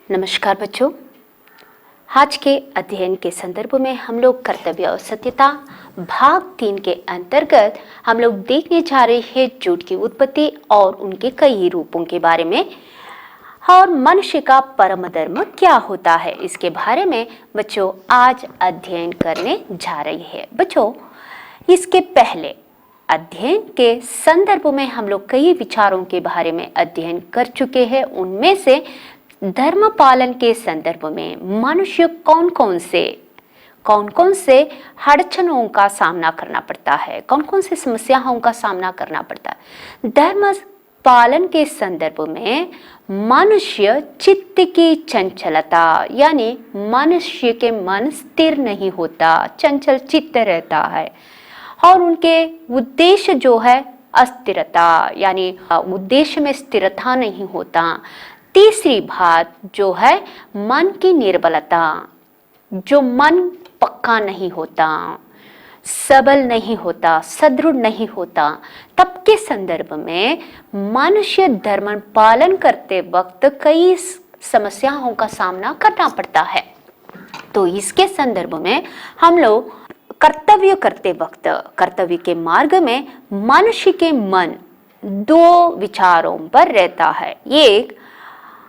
नमस्कार बच्चों। आज के अध्ययन के संदर्भ में हम लोग कर्तव्य और सत्यता भाग 3 के अंतर्गत हम लोग देखने जा रहे हैं झूठ की उत्पत्ति और उनके कई रूपों के बारे में और मनुष्य का परम धर्म क्या होता है, इसके बारे में बच्चों आज अध्ययन करने जा रही है। बच्चों, इसके पहले अध्ययन के संदर्भ में हम लोग कई विचारों के बारे में अध्ययन कर चुके हैं। उनमें से धर्म पालन के संदर्भ में मनुष्य कौन कौन से अड़चनों का सामना करना पड़ता है, कौन कौन से समस्याओं का सामना करना पड़ता है। धर्म पालन के संदर्भ में मनुष्य चित्त की चंचलता, यानी मनुष्य के मन स्थिर नहीं होता, चंचल चित्त रहता है और उनके उद्देश्य जो है अस्थिरता, यानी उद्देश्य में स्थिरता नहीं होता। तीसरी बात जो है मन की निर्बलता, जो मन पक्का नहीं होता, सबल नहीं होता, सदृढ़ नहीं होता। तब के संदर्भ में मनुष्य धर्म पालन करते वक्त कई समस्याओं का सामना करना पड़ता है। तो इसके संदर्भ में हम लोग कर्तव्य करते वक्त कर्तव्य के मार्ग में मनुष्य के मन दो विचारों पर रहता है। एक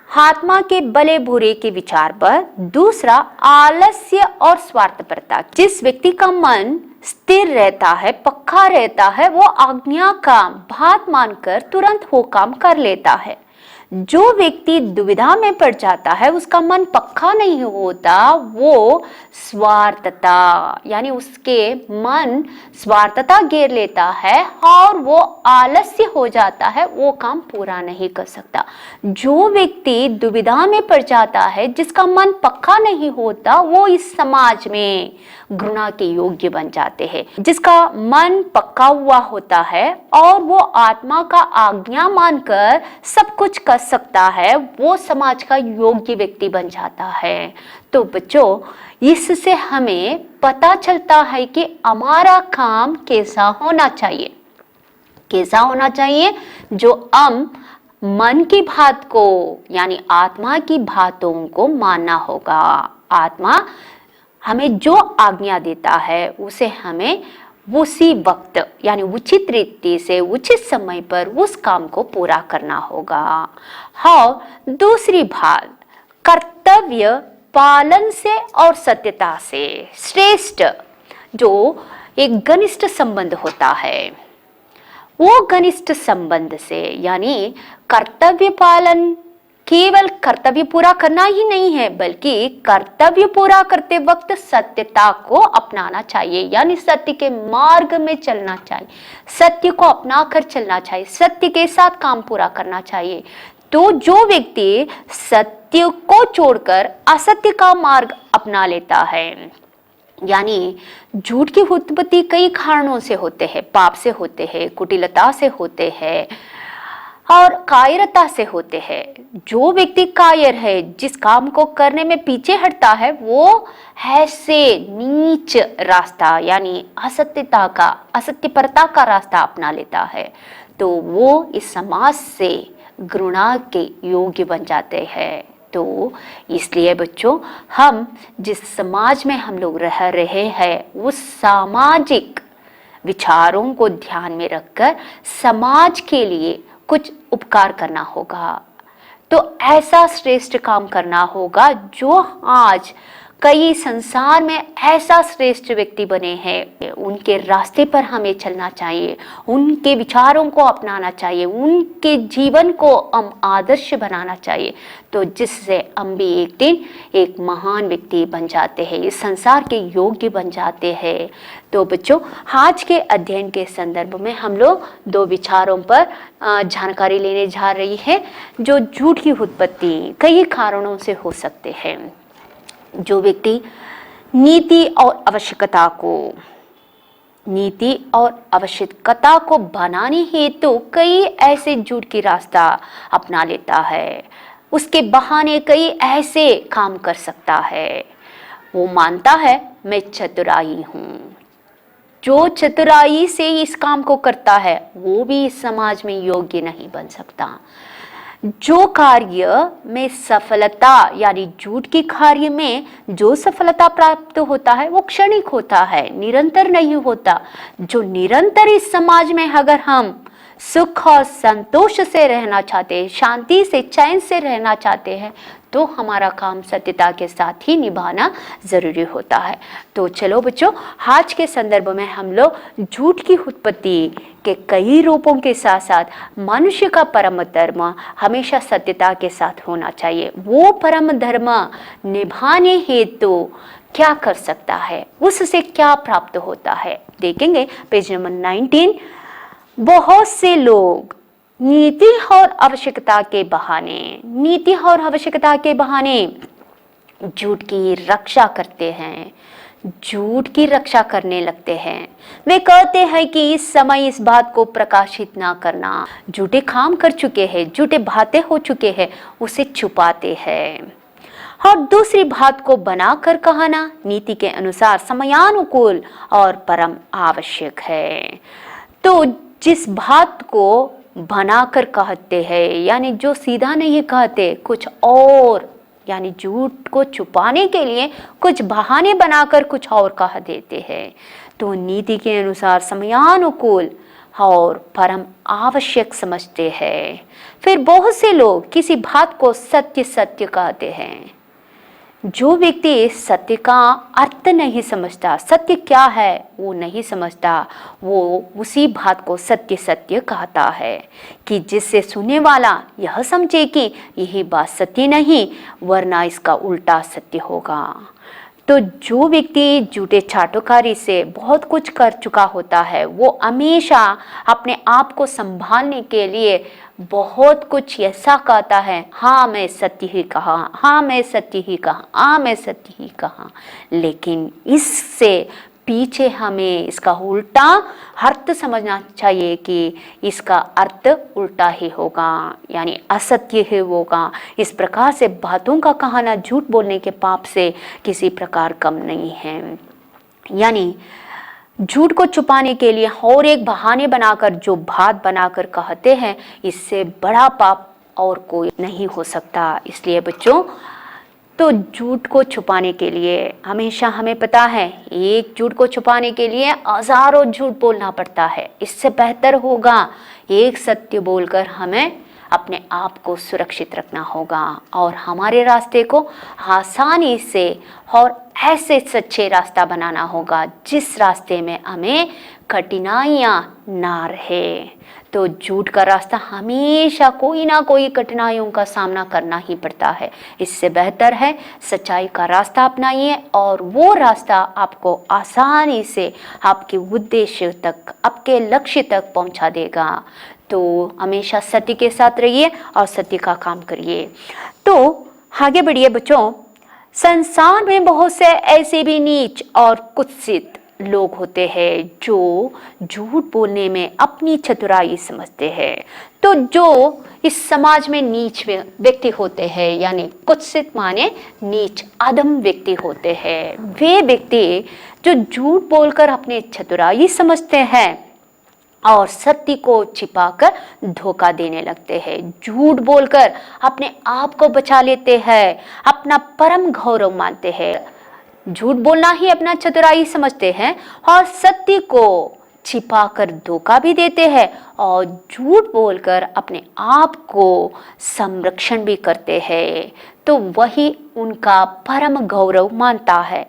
आत्मा के भले बुरे के विचार पर, दूसरा आलस्य और स्वार्थपरता। जिस व्यक्ति का मन स्थिर रहता है, पक्का रहता है, वो आज्ञा का बात मानकर तुरंत वो काम कर लेता है। जो व्यक्ति दुविधा में पड़ जाता है, उसका मन पक्का नहीं होता, वो स्वार्थता, यानी उसके मन स्वार्थता घेर लेता है और वो आलस्य हो जाता है, वो काम पूरा नहीं कर सकता। जो व्यक्ति दुविधा में पड़ जाता है, जिसका मन पक्का नहीं होता, वो इस समाज में घृणा के योग्य बन जाते हैं। जिसका मन पक्का हुआ होता है और वो आत्मा का आज्ञा मानकर सब कुछ कर सकता है, वो समाज का योग्य व्यक्ति बन जाता है। तो बच्चों, इससे हमें पता चलता है कि हमारा काम कैसा होना चाहिए, कैसा होना चाहिए। जो हम मन की बात को, यानी आत्मा की बातों को मानना होगा। आत्मा हमें जो आज्ञा देता है उसे हमें उसी वक्त, यानी उचित रीति से उचित समय पर उस काम को पूरा करना होगा। और दूसरी बात, कर्तव्य पालन से और सत्यता से श्रेष्ठ जो एक घनिष्ठ संबंध होता है, वो घनिष्ठ संबंध से, यानी कर्तव्य पालन केवल कर्तव्य पूरा करना ही नहीं है, बल्कि कर्तव्य पूरा करते वक्त सत्यता को अपनाना चाहिए, यानी सत्य के मार्ग में चलना चाहिए, सत्य को अपना कर चलना चाहिए, सत्य के साथ काम पूरा करना चाहिए। तो जो व्यक्ति सत्य को छोड़कर असत्य का मार्ग अपना लेता है, यानी झूठ की उत्पत्ति कई कारणों से होते हैं, पाप से होते हैं, कुटिलता से होते हैं और कायरता से होते हैं। जो व्यक्ति कायर है, जिस काम को करने में पीछे हटता है, वो ऐसे नीच रास्ता, यानी असत्यता का, असत्यपरता का रास्ता अपना लेता है, तो वो इस समाज से घृणा के योग्य बन जाते हैं। तो इसलिए बच्चों, हम जिस समाज में हम लोग रह रहे हैं, उस सामाजिक विचारों को ध्यान में रखकर समाज के लिए कुछ उपकार करना होगा। तो ऐसा श्रेष्ठ काम करना होगा जो आज कई संसार में ऐसा श्रेष्ठ व्यक्ति बने हैं, उनके रास्ते पर हमें चलना चाहिए, उनके विचारों को अपनाना चाहिए, उनके जीवन को हम आदर्श बनाना चाहिए। तो जिससे हम भी एक दिन एक महान व्यक्ति बन जाते हैं, इस संसार के योग्य बन जाते हैं। तो बच्चों, आज के अध्ययन के संदर्भ में हम लोग दो विचारों पर जानकारी लेने जा रही है। जो झूठ की उत्पत्ति कई कारणों से हो सकते हैं। जो व्यक्ति नीति और आवश्यकता को बनाने हेतु कई ऐसे झूठ की रास्ता अपना लेता है, उसके बहाने कई ऐसे काम कर सकता है। वो मानता है मैं चतुराई हूँ। जो चतुराई से इस काम को करता है, वो भी इस समाज में योग्य नहीं बन सकता। जो कार्य में सफलता यानी झूठ के कार्य में जो सफलता प्राप्त होता है वो क्षणिक होता है, निरंतर नहीं होता। जो निरंतर इस समाज में अगर हम सुख और संतोष से रहना चाहते हैं, शांति से चैन से रहना चाहते हैं, तो हमारा काम सत्यता के साथ ही निभाना जरूरी होता है। तो चलो बच्चों, आज के संदर्भ में हम लोग झूठ की उत्पत्ति के कई रूपों के साथ साथ मनुष्य का परम धर्म हमेशा सत्यता के साथ होना चाहिए। वो परम धर्म निभाने हेतु क्या कर सकता है, उससे क्या प्राप्त होता है, देखेंगे पेज नंबर 19। बहुत से लोग नीति और आवश्यकता के बहाने झूठ की रक्षा करते हैं, झूठ की रक्षा करने लगते हैं। वे कहते हैं कि इस समय इस बात को प्रकाशित ना करना, झूठे काम कर चुके हैं, झूठे बातें हो चुके हैं, उसे छुपाते हैं। और दूसरी बात को बनाकर कहना नीति के अनुसार समयानुकूल और परम आवश्यक है। तो जिस बात को बनाकर कहते हैं, यानी जो सीधा नहीं कहते, कुछ और, यानी झूठ को छुपाने के लिए कुछ बहाने बनाकर कुछ और कह देते हैं, तो नीति के अनुसार समयानुकूल और परम आवश्यक समझते हैं। फिर बहुत से लोग किसी बात को सत्य सत्य कहते हैं। जो व्यक्ति सत्य का अर्थ नहीं समझता, सत्य क्या है वो नहीं समझता, वो उसी बात को सत्य सत्य कहता है कि जिससे सुनने वाला यह समझे कि यही बात सत्य नहीं वरना इसका उल्टा सत्य होगा। तो जो व्यक्ति झूठे चाटुकारी से बहुत कुछ कर चुका होता है, वो हमेशा अपने आप को संभालने के लिए बहुत कुछ ऐसा कहता है, हाँ मैं सत्य ही कहा, हाँ मैं सत्य ही कहा, हाँ मैं सत्य ही कहा, लेकिन इससे पीछे हमें इसका उल्टा अर्थ समझना चाहिए कि इसका अर्थ उल्टा ही होगा, यानी असत्य ही होगा। इस प्रकार से बातों का कहना झूठ बोलने के पाप से किसी प्रकार कम नहीं है। यानी झूठ को छुपाने के लिए और एक बहाने बनाकर जो बात बनाकर कहते हैं, इससे बड़ा पाप और कोई नहीं हो सकता। इसलिए बच्चों, तो झूठ को छुपाने के लिए हमेशा हमें पता है, एक झूठ को छुपाने के लिए हजारों झूठ बोलना पड़ता है। इससे बेहतर होगा एक सत्य बोलकर हमें अपने आप को सुरक्षित रखना होगा और हमारे रास्ते को आसानी से और ऐसे सच्चे रास्ता बनाना होगा जिस रास्ते में हमें कठिनाइयाँ ना रहे। तो झूठ का रास्ता हमेशा कोई ना कोई कठिनाइयों का सामना करना ही पड़ता है। इससे बेहतर है सच्चाई का रास्ता अपनाइए और वो रास्ता आपको आसानी से आपके उद्देश्य तक, आपके लक्ष्य तक पहुंचा देगा। तो हमेशा सत्य के साथ रहिए और सत्य का काम करिए। तो आगे बढ़िए बच्चों। संसार में बहुत से ऐसे भी नीच और कुत्सित लोग होते हैं जो झूठ बोलने में अपनी चतुराई समझते हैं। तो जो इस समाज में नीच व्यक्ति होते हैं, यानी कुत्सित माने नीच अधम व्यक्ति होते हैं, वे व्यक्ति जो झूठ बोलकर अपने चतुराई समझते हैं और सत्य को छिपाकर धोखा देने लगते हैं। झूठ बोलकर अपने आप को बचा लेते हैं, अपना परम गौरव मानते हैं। झूठ बोलना ही अपना चतुराई समझते हैं और सत्य को छिपाकर धोखा भी देते हैं और झूठ बोलकर अपने आप को संरक्षण भी करते हैं। तो वही उनका परम गौरव मानता है।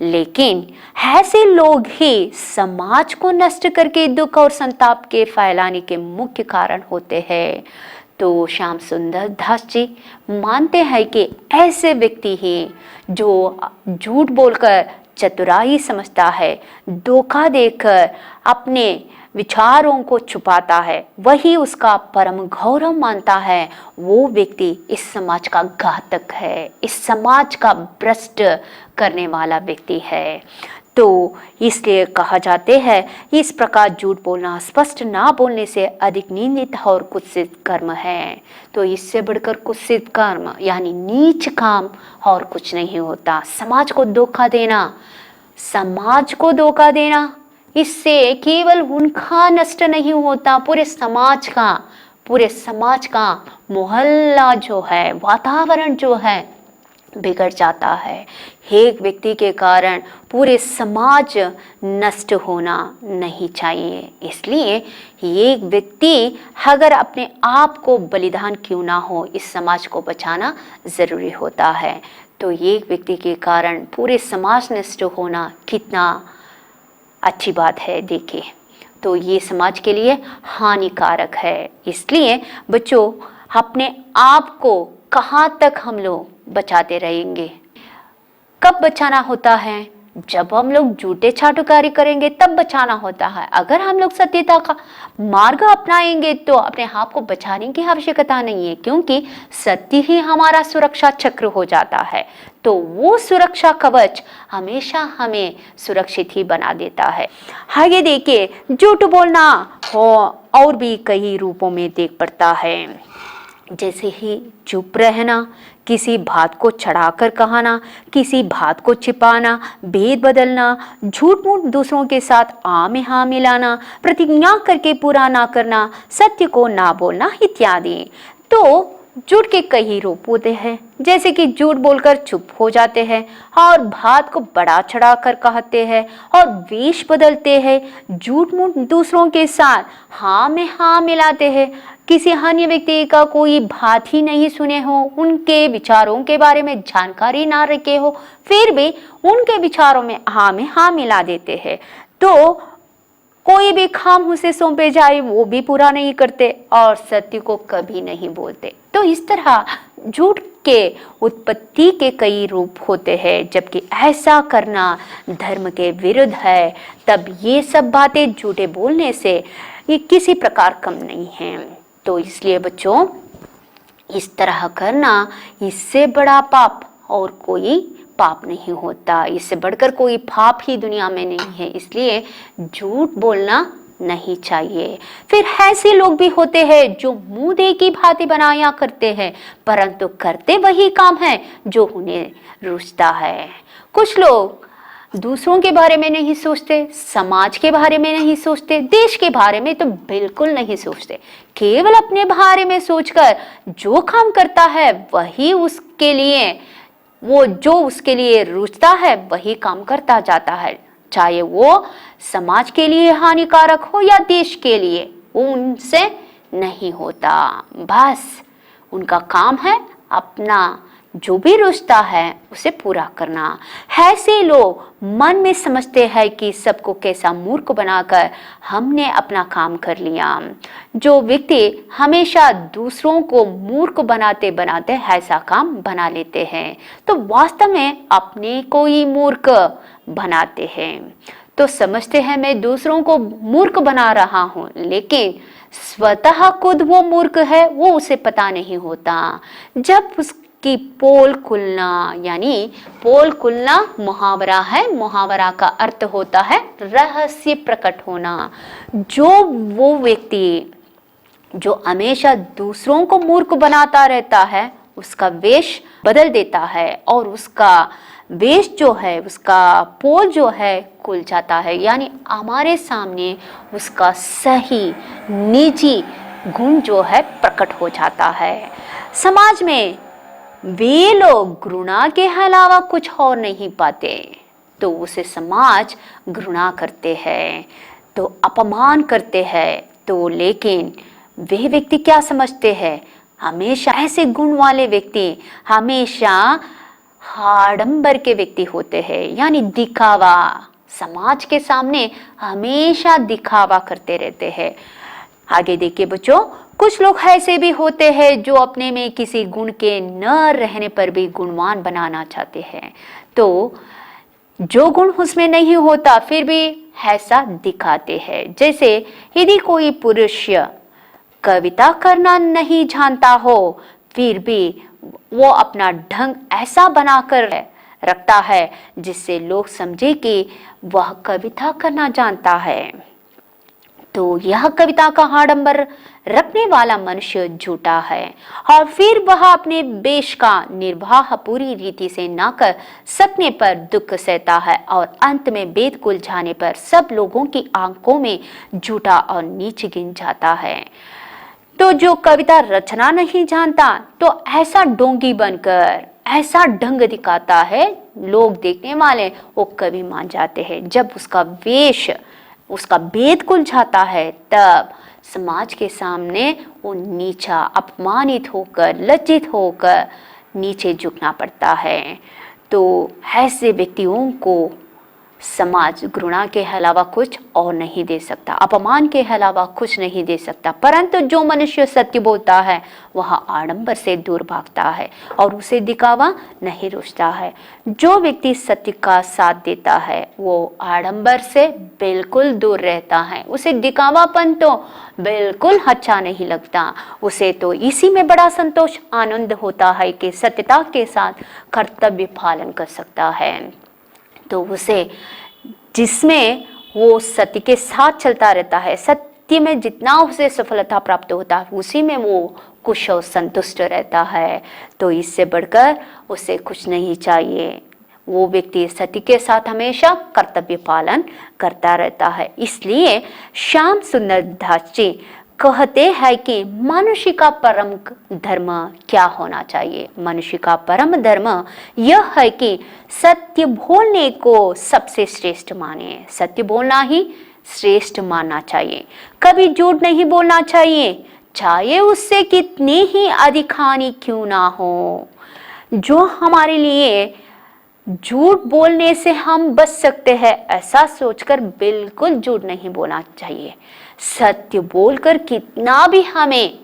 लेकिन ऐसे लोग ही समाज को नष्ट करके दुख और संताप के फैलाने के मुख्य कारण होते हैं। तो श्याम सुंदर दास जी मानते हैं कि ऐसे व्यक्ति ही जो झूठ बोलकर चतुराई समझता है, धोखा देकर अपने विचारों को छुपाता है, वही उसका परम गौरव मानता है। वो व्यक्ति इस समाज का घातक है, इस समाज का भ्रष्ट करने वाला व्यक्ति है। तो इसलिए कहा जाते हैं इस प्रकार झूठ बोलना स्पष्ट ना बोलने से अधिक निंदित और कुत्सित कर्म है। तो इससे बढ़कर कुत्सित कर्म यानी नीच काम और कुछ नहीं होता। समाज को धोखा देना, इससे केवल उनका नष्ट नहीं होता, पूरे समाज का, पूरे समाज का मोहल्ला जो है, वातावरण जो है बिगड़ जाता है। एक व्यक्ति के कारण पूरे समाज नष्ट होना नहीं चाहिए। इसलिए एक व्यक्ति अगर अपने आप को बलिदान क्यों ना हो, इस समाज को बचाना ज़रूरी होता है। तो एक व्यक्ति के कारण पूरे समाज नष्ट होना कितना अच्छी बात है, देखिए। तो ये समाज के लिए हानिकारक है। इसलिए बच्चों, अपने आप को कहाँ तक हम लोग बचाते रहेंगे? कब बचाना होता है? जब हम लोग झूठे चाटुकारी करेंगे तब बचाना होता है। अगर हम लोग सत्यता का मार्ग अपनाएंगे तो अपने आप को बचाने की आवश्यकता नहीं है, क्योंकि सत्य ही हमारा सुरक्षा चक्र हो जाता है। तो वो सुरक्षा कवच हमेशा हमें सुरक्षित ही बना देता है। आगे देखिए, झूठ बोलना हो और भी कई रूपों में देख पड़ता है, जैसे ही चुप रहना, किसी बात को चढ़ाकर कहना, किसी बात को छिपाना, भेद बदलना, झूठ मूठ दूसरों के साथ आ में हाँ मिलाना, प्रतिज्ञा करके पूरा ना करना, सत्य को ना बोलना इत्यादि। तो झूठ के कई रूप होते हैं, जैसे कि झूठ बोलकर चुप हो जाते हैं और बात को बढ़ा चढ़ा कर कहते हैं और वेश बदलते हैं, झूठ मूठ दूसरों के साथ हाँ में हाँ मिलाते हैं, किसी अन्य व्यक्ति का कोई बात ही नहीं सुने हो, उनके विचारों के बारे में जानकारी ना रखे हो, फिर भी उनके विचारों में हाँ मिला देते हैं। तो कोई भी काम उसे सौंपे जाए वो भी पूरा नहीं करते और सत्य को कभी नहीं बोलते। तो इस तरह झूठ के उत्पत्ति के कई रूप होते हैं, जबकि ऐसा करना धर्म के विरुद्ध है। तब ये सब बातें झूठे बोलने से ये किसी प्रकार कम नहीं है। तो इसलिए बच्चों, इस तरह करना, इससे बड़ा पाप और कोई पाप नहीं होता, इससे बढ़कर कोई पाप ही दुनिया में नहीं है। इसलिए झूठ बोलना नहीं चाहिए। फिर ऐसे लोग भी होते हैं जो मुंह दे की भांति बनाया करते हैं, परंतु करते वही काम है जो उन्हें रुचता है। कुछ लोग दूसरों के बारे में नहीं सोचते, समाज के बारे में नहीं सोचते, देश के बारे में तो बिल्कुल नहीं सोचते, केवल अपने बारे में सोचकर जो काम करता है वही उसके लिए, वो जो उसके लिए रुचता है वही काम करता जाता है, चाहे वो समाज के लिए हानिकारक हो या देश के लिए, वो उनसे नहीं होता। बस उनका काम है अपना जो भी रुचता है उसे पूरा करना। ऐसे लोग मन में समझते हैं कि सबको कैसा मूर्ख बनाकर हमने अपना काम कर लिया। जो व्यक्ति हमेशा दूसरों को मूर्ख बनाते बनाते ऐसा काम बना लेते हैं, तो वास्तव में अपने को ही मूर्ख बनाते हैं। तो समझते हैं मैं दूसरों को मूर्ख बना रहा हूँ, लेकिन स्वतः खुद वो मूर्ख है, वो उसे पता नहीं होता। जब कि पोल खुलना, यानी पोल खुलना मुहावरा है, मुहावरा का अर्थ होता है रहस्य प्रकट होना। जो वो व्यक्ति जो हमेशा दूसरों को मूर्ख बनाता रहता है उसका वेश बदल देता है और उसका वेश जो है, उसका पोल जो है खुल जाता है, यानी हमारे सामने उसका सही निजी गुण जो है प्रकट हो जाता है। समाज में वे लोग घृणा के अलावा कुछ और नहीं पाते, तो उसे समाज घृणा करते हैं, तो अपमान करते हैं। तो लेकिन वे व्यक्ति क्या समझते हैं, हमेशा ऐसे गुण वाले व्यक्ति हमेशा आडंबर के व्यक्ति होते हैं, यानी दिखावा, समाज के सामने हमेशा दिखावा करते रहते हैं। आगे देखिए बच्चों, कुछ लोग ऐसे भी होते हैं जो अपने में किसी गुण के न रहने पर भी गुणवान बनाना चाहते हैं। तो जो गुण उसमें नहीं होता फिर भी ऐसा दिखाते हैं। जैसे यदि कोई पुरुष कविता करना नहीं जानता हो, फिर भी वो अपना ढंग ऐसा बनाकर रखता है जिससे लोग समझे कि वह कविता करना जानता है। तो यह कविता का आडंबर रखने वाला मनुष्य झूठा है और फिर वह अपने वेश का निर्वाह पूरी रीति से न कर सकने पर दुख सहता है और अंत में वेद खुल जाने पर सब लोगों की आंखों में झूठा और नीच गिन जाता है। तो जो कविता रचना नहीं जानता तो ऐसा डोंगी बनकर ऐसा ढंग दिखाता है, लोग देखने वाले वो कवि मान जाते हैं। जब उसका वेश उसका भेद खुल जाता है तब समाज के सामने वो नीचा अपमानित होकर लज्जित होकर नीचे झुकना पड़ता है। तो ऐसे व्यक्तियों को समाज घृणा के अलावा कुछ और नहीं दे सकता, अपमान के अलावा कुछ नहीं दे सकता। परंतु जो मनुष्य सत्य बोलता है वह आडंबर से दूर भागता है और उसे दिखावा नहीं रुचता है। जो व्यक्ति सत्य का साथ देता है वो आडंबर से बिल्कुल दूर रहता है। उसे दिखावापन तो बिल्कुल अच्छा नहीं लगता। उसे तो इसी में बड़ा संतोष आनंद होता है कि सत्यता के साथ कर्तव्य पालन कर सकता है। तो उसे जिसमें वो सत्य के साथ चलता रहता है, सत्य में जितना उसे सफलता प्राप्त होता है उसी में वो खुश और संतुष्ट रहता है। तो इससे बढ़कर उसे कुछ नहीं चाहिए। वो व्यक्ति सत्य के साथ हमेशा कर्तव्य पालन करता रहता है। इसलिए श्याम सुंदर दास जी कहते हैं कि मनुष्य का परम धर्म क्या होना चाहिए। मनुष्य का परम धर्म यह है कि सत्य बोलने को सबसे श्रेष्ठ माने। सत्य बोलना ही श्रेष्ठ मानना चाहिए। कभी झूठ नहीं बोलना चाहिए, चाहे उससे कितनी ही अधिक हानि क्यों ना हो। जो हमारे लिए झूठ बोलने से हम बच सकते हैं ऐसा सोचकर बिल्कुल झूठ नहीं बोलना चाहिए। सत्य बोलकर कितना भी हमें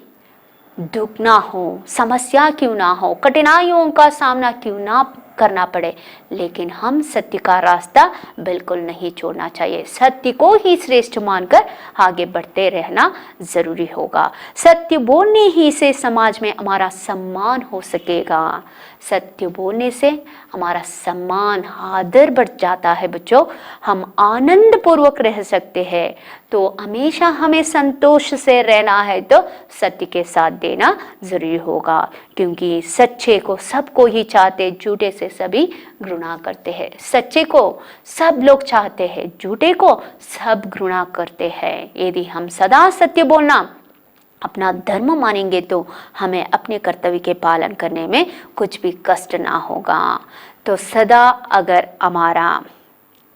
दुख ना हो, समस्या क्यों ना हो, कठिनाइयों का सामना क्यों ना करना पड़े, लेकिन हम सत्य का रास्ता बिल्कुल नहीं छोड़ना चाहिए। सत्य को ही श्रेष्ठ मानकर आगे बढ़ते रहना जरूरी होगा। सत्य बोलने ही से समाज में हमारा सम्मान हो सकेगा। सत्य बोलने से हमारा सम्मान आदर बढ़ जाता है बच्चों। हम आनंद पूर्वक रह सकते हैं। तो हमेशा हमें संतोष से रहना है तो सत्य के साथ देना जरूरी होगा, क्योंकि सच्चे को सबको ही चाहते, झूठे से सभी घृणा करते हैं। सच्चे को सब लोग चाहते हैं, झूठे को सब घृणा करते हैं। यदि हम सदा सत्य बोलना अपना धर्म मानेंगे तो हमें अपने कर्तव्य के पालन करने में कुछ भी कष्ट ना होगा। तो सदा अगर हमारा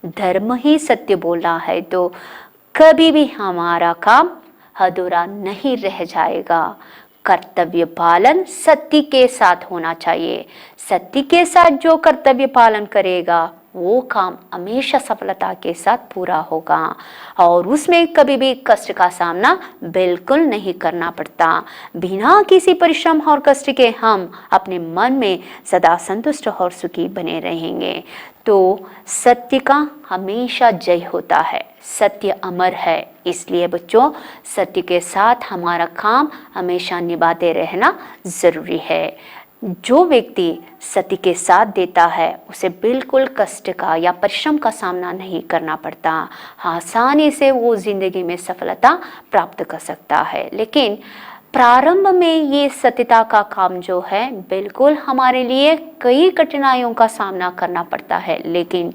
धर्म ही सत्य बोलना है तो कभी भी हमारा काम अधूरा नहीं रह जाएगा। कर्तव्य पालन सत्य के साथ होना चाहिए। सत्य के साथ जो कर्तव्य पालन करेगा वो काम हमेशा सफलता के साथ पूरा होगा और उसमें कभी भी कष्ट का सामना बिल्कुल नहीं करना पड़ता। बिना किसी परिश्रम और कष्ट के हम अपने मन में सदा संतुष्ट और सुखी बने रहेंगे। तो सत्य का हमेशा जय होता है। सत्य अमर है। इसलिए बच्चों सत्य के साथ हमारा काम हमेशा निभाते रहना जरूरी है। जो व्यक्ति सत्य के साथ देता है उसे बिल्कुल कष्ट का या परिश्रम का सामना नहीं करना पड़ता। आसानी से वो जिंदगी में सफलता प्राप्त कर सकता है। लेकिन प्रारंभ में ये सत्यता का काम जो है बिल्कुल हमारे लिए कई कठिनाइयों का सामना करना पड़ता है, लेकिन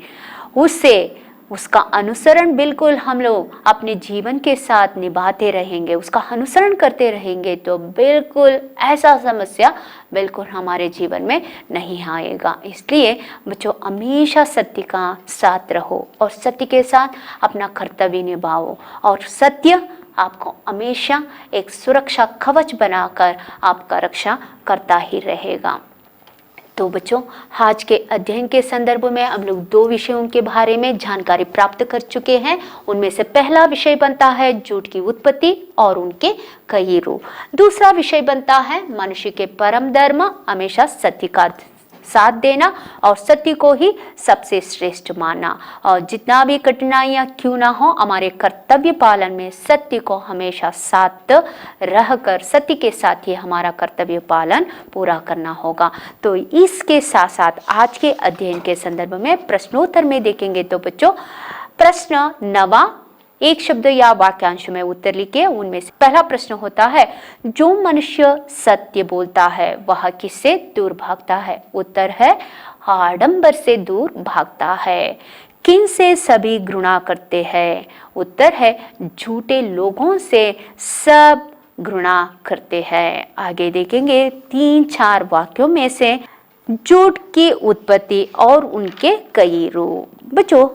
उसका अनुसरण बिल्कुल हम लोग अपने जीवन के साथ निभाते रहेंगे, उसका अनुसरण करते रहेंगे तो बिल्कुल ऐसा समस्या बिल्कुल हमारे जीवन में नहीं आएगा। इसलिए बच्चों हमेशा सत्य का साथ रहो और सत्य के साथ अपना कर्तव्य निभाओ और सत्य आपको हमेशा एक सुरक्षा कवच बनाकर आपका रक्षा करता ही रहेगा। तो बच्चों आज के अध्ययन के संदर्भ में हम लोग 2 विषयों के बारे में जानकारी प्राप्त कर चुके हैं। उनमें से पहला विषय बनता है झूठ की उत्पत्ति और उनके कई रूप। दूसरा विषय बनता है मनुष्य के परम धर्म हमेशा सत्य का साथ देना और सत्य को ही सबसे श्रेष्ठ मानना और जितना भी कठिनाइयां क्यों ना हो हमारे कर्तव्य पालन में सत्य को हमेशा साथ रहकर सत्य के साथ ही हमारा कर्तव्य पालन पूरा करना होगा। तो इसके साथ साथ आज के अध्ययन के संदर्भ में प्रश्नोत्तर में देखेंगे। तो बच्चों प्रश्न 9 एक शब्द या वाक्यांश में उत्तर लिखिए। उनमें से पहला प्रश्न होता है जो मनुष्य सत्य बोलता है वह किससे दूर भागता है? उत्तर है आडंबर से दूर भागता है। किन से सभी घृणा करते हैं? उत्तर है झूठे लोगों से सब घृणा करते हैं। आगे देखेंगे 3-4 वाक्यों में से झूठ की उत्पत्ति और उनके कई रूप। बच्चों,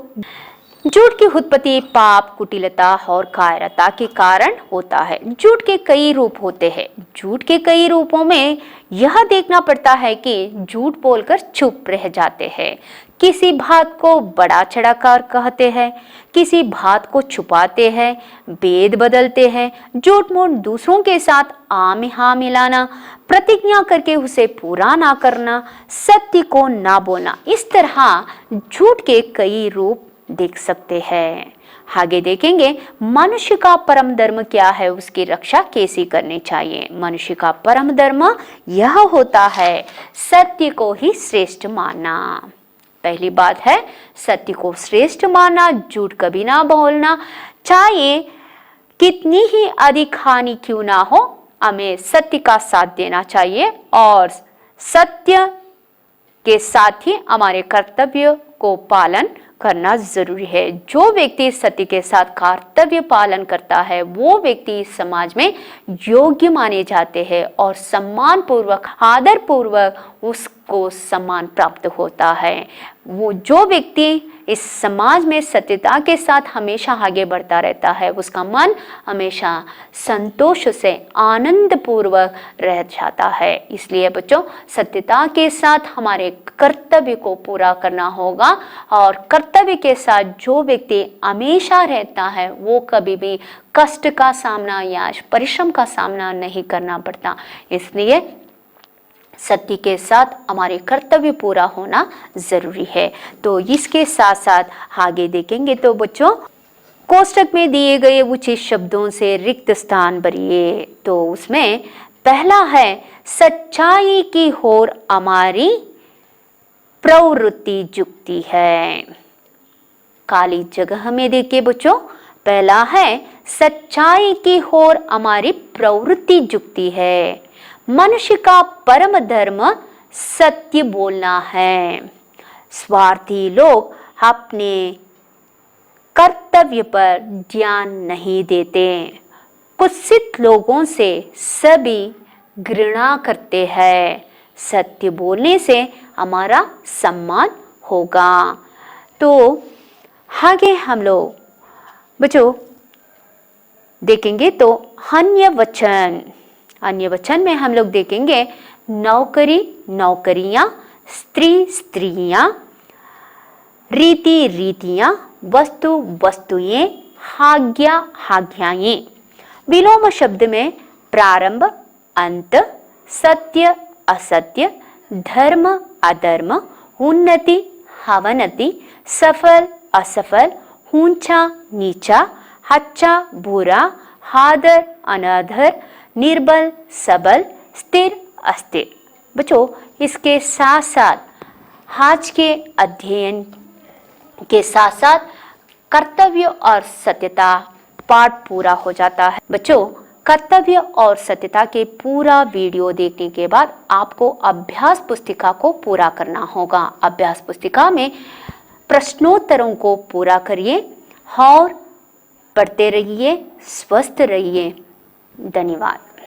झूठ की उत्पत्ति पाप, कुटिलता और कायरता के कारण होता है। झूठ के कई रूप होते हैं। झूठ के कई रूपों में यह देखना पड़ता है कि झूठ बोलकर चुप रह जाते हैं, किसी बात को बड़ा चढ़ाकर कहते हैं, किसी बात को छुपाते हैं, भेद बदलते हैं, झूठ मूठ दूसरों के साथ आम हाँ मिलाना, प्रतिज्ञा करके उसे पूरा ना करना, सत्य को ना बोलना। इस तरह झूठ के कई रूप देख सकते हैं। आगे देखेंगे मनुष्य का परम धर्म क्या है, उसकी रक्षा कैसे करनी चाहिए। मनुष्य का परम धर्म यह होता है सत्य को ही श्रेष्ठ मानना। पहली बात है सत्य को श्रेष्ठ मानना, झूठ कभी ना बोलना, चाहे कितनी ही अधिक हानि क्यों ना हो, हमें सत्य का साथ देना चाहिए और सत्य के साथ ही हमारे कर्तव्य को पालन करना जरूरी है। जो व्यक्ति सत्य के साथ कर्तव्य पालन करता है वो व्यक्ति समाज में योग्य माने जाते हैं और सम्मान पूर्वक, आदर पूर्वक उसको सम्मान प्राप्त होता है। वो जो व्यक्ति इस समाज में सत्यता के साथ हमेशा आगे बढ़ता रहता है, उसका मन हमेशा संतोष से आनंद पूर्वक रह जाता है। इसलिए बच्चों, सत्यता के साथ हमारे कर्तव्य को पूरा करना होगा और कर्तव्य के साथ जो व्यक्ति हमेशा रहता है वो कभी भी कष्ट का सामना या परिश्रम का सामना नहीं करना पड़ता। इसलिए सत्य के साथ हमारे कर्तव्य पूरा होना जरूरी है। तो इसके साथ साथ आगे देखेंगे तो बच्चों, कोष्टक में दिए गए उचित शब्दों से रिक्त स्थान भरिए। तो उसमें पहला है सच्चाई की ओर हमारी प्रवृत्ति झुकती है। काली जगह में देखिए बच्चों, पहला है सच्चाई की ओर हमारी प्रवृत्ति झुकती है। मनुष्य का परम धर्म सत्य बोलना है। स्वार्थी लोग अपने कर्तव्य पर ध्यान नहीं देते। कुत्सित लोगों से सभी घृणा करते हैं। सत्य बोलने से हमारा सम्मान होगा। तो आगे हम लोग बच्चों देखेंगे तो अन्य वचन में हम लोग देखेंगे नौकरी नौकरियां, स्त्री स्त्रियां, रीति रीतियां, वस्तु वस्तुएं, आज्ञा आज्ञाएं। विलोम शब्द में प्रारंभ अंत, सत्य असत्य, धर्म अधर्म, उन्नति अवनति, सफल असफल, ऊंचा नीचा, अच्छा बुरा, आदर अनादर, निर्बल सबल, स्थिर अस्थिर। बच्चों, इसके साथ साथ आज के अध्ययन के साथ साथ कर्तव्य और सत्यता पाठ पूरा हो जाता है। बच्चों, कर्तव्य और सत्यता के पूरा वीडियो देखने के बाद आपको अभ्यास पुस्तिका को पूरा करना होगा। अभ्यास पुस्तिका में प्रश्नोत्तरों को पूरा करिए और पढ़ते रहिए, स्वस्थ रहिए। धन्यवाद।